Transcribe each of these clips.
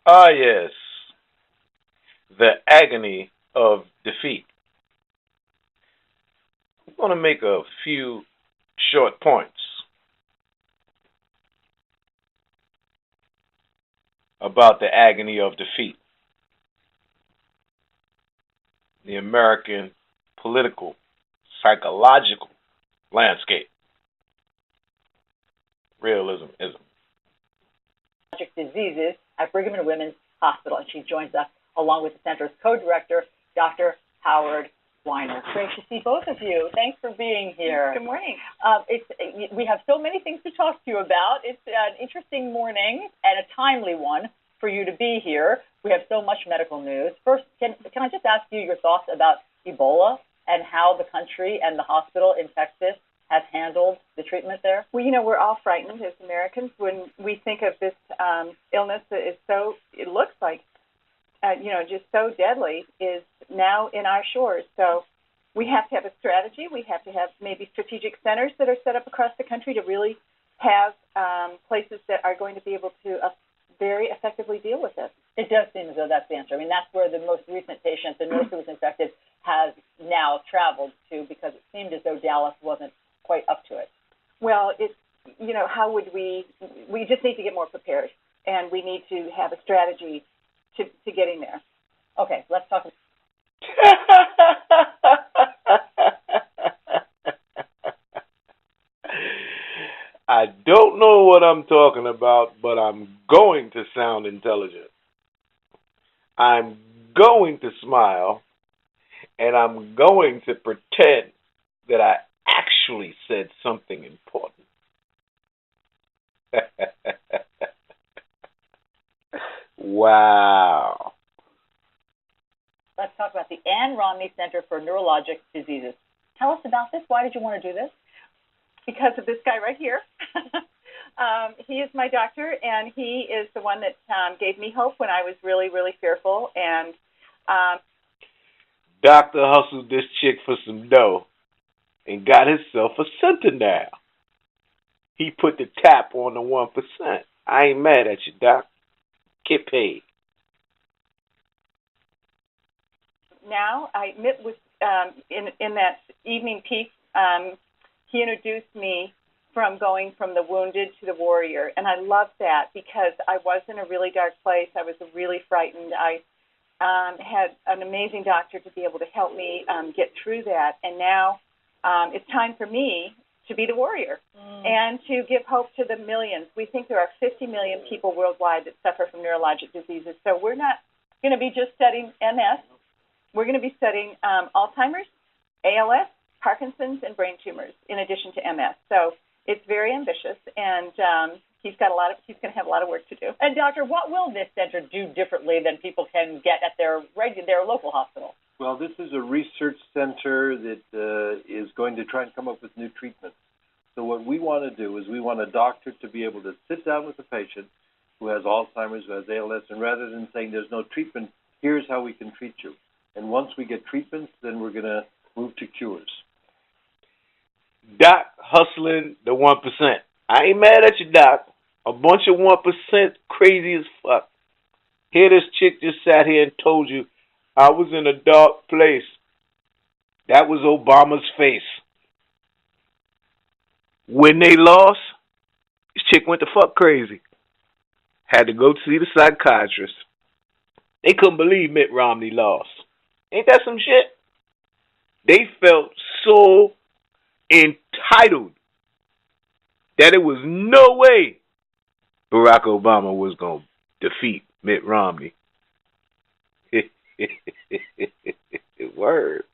Ah, yes, the agony of defeat. I'm going to make a few short points about the agony of defeat, the American political, psychological landscape. Realism ism. Diseases at Brigham and Women's Hospital, and she joins us along with the center's co-director, Dr. Howard Weiner. Great to see both of you. Thanks for being here. Good morning. We have so many things to talk to you about. It's an interesting morning and a timely one for you to be here. We have so much medical news. First, can I just ask you your thoughts about Ebola and how the country and the hospital in Texas has handled the treatment there? Well, we're all frightened as Americans when we think of this illness that is so, it looks like, just so deadly, is now in our shores. So we have to have a strategy. We have to have maybe strategic centers that are set up across the country to really have places that are going to be able to very effectively deal with it. It does seem as though that's the answer. I mean, that's where the most recent patient, the nurse who was infected, has now traveled to, because it seemed as though Dallas wasn't quite up to it. Well, how would we just need to get more prepared, and we need to have a strategy to getting there. Okay, let's talk. I don't know what I'm talking about, but I'm going to sound intelligent. I'm going to smile, and I'm going to pretend that I actually said something important. Wow. Let's talk about the Ann Romney Center for Neurologic Diseases. Tell us about this. Why did you want to do this? Because of this guy right here. He is my doctor, and he is the one that gave me hope when I was really, really fearful. And Doctor hustled this chick for some dough and got himself a center now. He put the tap on the 1%. I ain't mad at you, Doc. Get paid. Now, I met with, in that evening peak, he introduced me from going from the wounded to the warrior. And I loved that because I was in a really dark place. I was really frightened. I had an amazing doctor to be able to help me get through that. And now it's time for me to be the warrior and to give hope to the millions. We think there are 50 million people worldwide that suffer from neurologic diseases. So we're not going to be just studying MS. We're going to be studying Alzheimer's, ALS, Parkinson's, and brain tumors, in addition to MS. So it's very ambitious, and he's going to have a lot of work to do. And doctor, what will this center do differently than people can get at their local hospital? Well, this is a research center that is going to try and come up with new treatments. So what we want to do is we want a doctor to be able to sit down with a patient who has Alzheimer's, who has ALS, and rather than saying there's no treatment, here's how we can treat you. And once we get treatments, then we're going to move to cures. Doc hustling the 1%. I ain't mad at you, Doc. A bunch of 1% crazy as fuck. Here this chick just sat here and told you I was in a dark place. That was Obama's face. When they lost, this chick went the fuck crazy. Had to go see the psychiatrist. They couldn't believe Mitt Romney lost. Ain't that some shit? They felt so entitled that it was no way Barack Obama was going to defeat Mitt Romney. Word.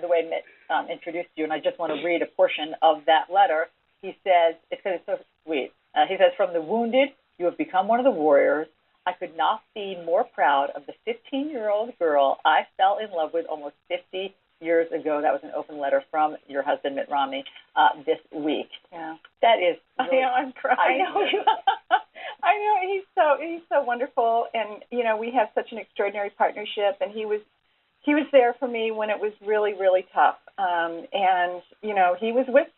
The way Mitt introduced you, and I just want to read a portion of that letter. He says, it's so sweet. He says, from the wounded, you have become one of the warriors. I could not be more proud of the 15-year-old girl I fell in love with almost 50 years ago. That was an open letter from your husband, Mitt Romney, this week. Yeah. That is really, I know, I'm crying. I know. I know, he's so wonderful, and we have such an extraordinary partnership, and he was there for me when it was really, really tough. And he was with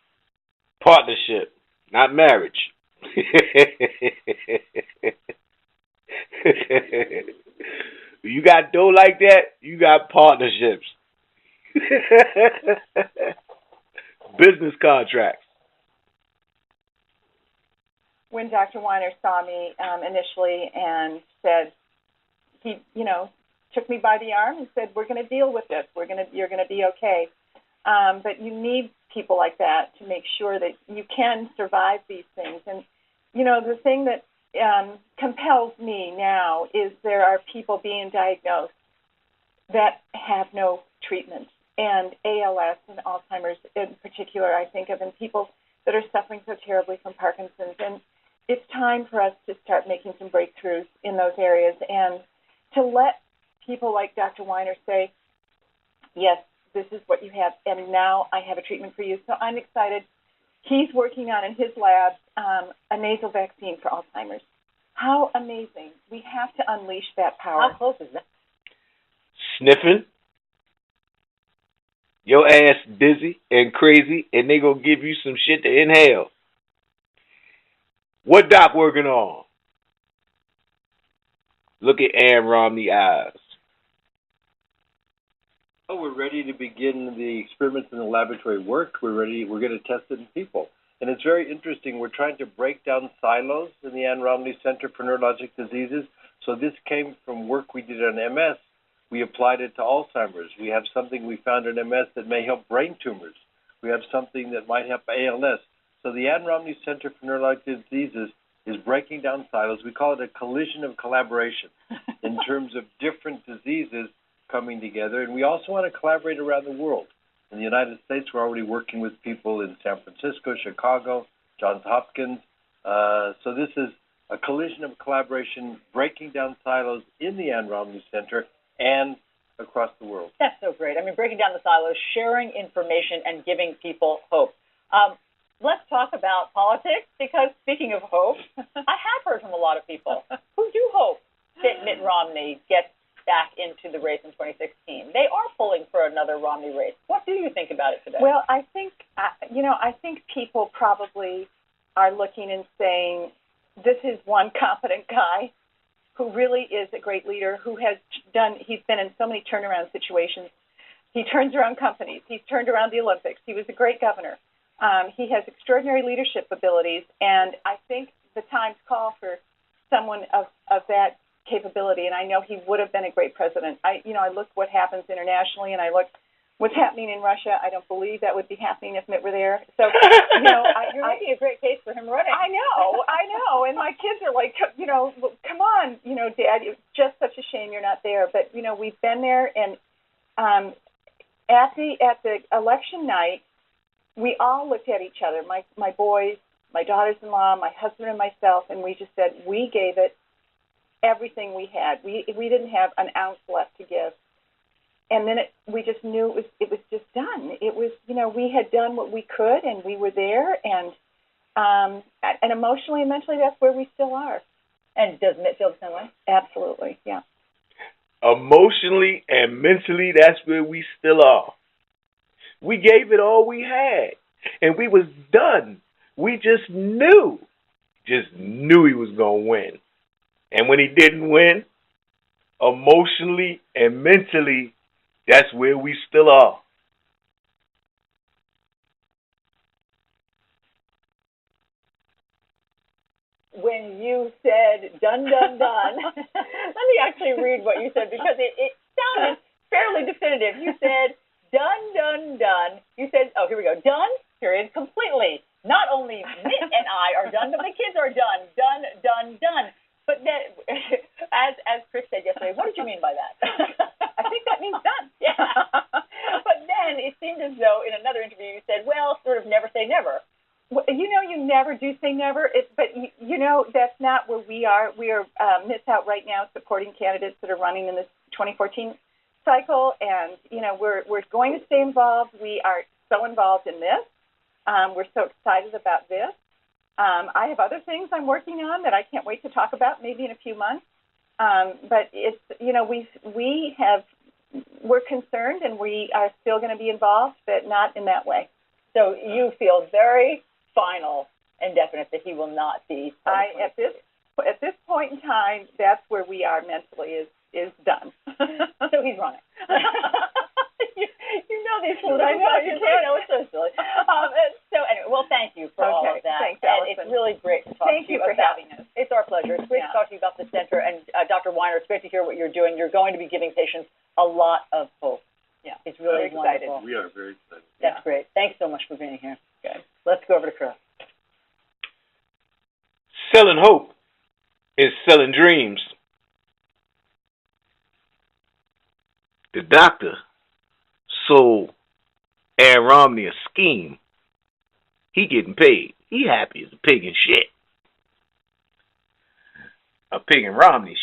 Partnership, not marriage. You got dough like that, you got partnerships. Business contracts. When Dr. Weiner saw me initially and said, he, took me by the arm and said, "We're going to deal with this. You're going to be okay." But you need people like that to make sure that you can survive these things. And the thing that compels me now is there are people being diagnosed that have no treatment, and ALS and Alzheimer's in particular, I think of, and people that are suffering so terribly from Parkinson's. And it's time for us to start making some breakthroughs in those areas and to let people like Dr. Weiner say, yes, this is what you have, and now I have a treatment for you. So I'm excited. He's working on in his lab a nasal vaccine for Alzheimer's. How amazing. We have to unleash that power. How close is that? Sniffing. Your ass dizzy and crazy, and they gonna give you some shit to inhale. What Doc working on? Look at Ann Romney eyes. Oh, we're ready to begin the experiments in the laboratory work. We're ready. We're going to test it in people. And it's very interesting. We're trying to break down silos in the Ann Romney Center for Neurologic Diseases. So this came from work we did on MS. We applied it to Alzheimer's. We have something we found in MS that may help brain tumors. We have something that might help ALS. So the Ann Romney Center for Neurologic Diseases is breaking down silos. We call it a collision of collaboration in terms of different diseases coming together. And we also want to collaborate around the world. In the United States, we're already working with people in San Francisco, Chicago, Johns Hopkins. So this is a collision of collaboration, breaking down silos in the Ann Romney Center and across the world. That's so great. I mean, breaking down the silos, sharing information, and giving people hope. Let's talk about politics, because speaking of hope, I have heard from a lot of people who do hope that Mitt Romney gets back into the race in 2016. They are pulling for another Romney race. What do you think about it today? Well, I think people probably are looking and saying, this is one competent guy who really is a great leader, he's been in so many turnaround situations. He turns around companies. He's turned around the Olympics. He was a great governor. He has extraordinary leadership abilities, and I think the times call for someone of that capability, and I know he would have been a great president. I look what happens internationally, and I look what's happening in Russia. I don't believe that would be happening if Mitt were there. So, you're making a great case for him running. I know, and my kids are like, come on, Dad, it's just such a shame you're not there. But we've been there, and at the election night, we all looked at each other, my boys, my daughters-in-law, my husband, and myself, and we just said we gave it everything we had. We didn't have an ounce left to give. And then we just knew it was just done. It was, we had done what we could, and we were there, and emotionally and mentally, that's where we still are. And does Mitt feel the same way? Absolutely, yeah. Emotionally and mentally, that's where we still are. We gave it all we had, and we was done. We just knew he was going to win. And when he didn't win, emotionally and mentally, that's where we still are. When you said, done, done, done, let me actually read what you said, because it sounded fairly definitive. You said, done, done, done. You said, oh, here we go. Done, period, completely. Not only Mitt and I are done, but the kids are done. Done, done, done. But then, as Chris said yesterday, what did you mean by that? I think that means done. Yeah. But then it seemed as though in another interview you said, well, sort of never say never. Well, you never do say never. But that's not where we are. We are Mitt's out right now supporting candidates that are running in this 2014 cycle, and we're going to stay involved. We are so involved in this. We're so excited about this. I have other things I'm working on that I can't wait to talk about, maybe in a few months. But it's we're concerned, and we are still going to be involved, but not in that way. So you feel very final and definite that he will not be. At this point, point in time, that's where we are mentally is done. So he's running. you know these little I know, you I know, it's so silly. So anyway, well, thank you for all of that. Thanks, and Allison. it's really great to talk Thank to you for about. having us. It's our pleasure. It's great to talk to you about the center. And Dr. Weiner, it's great to hear what you're doing. You're going to be giving patients a lot of hope. Yeah, it's really excited. wonderful. We are very excited. That's great. Thanks so much for being here. Okay. Let's go over to Chris. Selling hope is selling dreams. The doctor sold Aaron Romney a scheme. He getting paid. He happy as a pig in shit. A pig in Romney shit.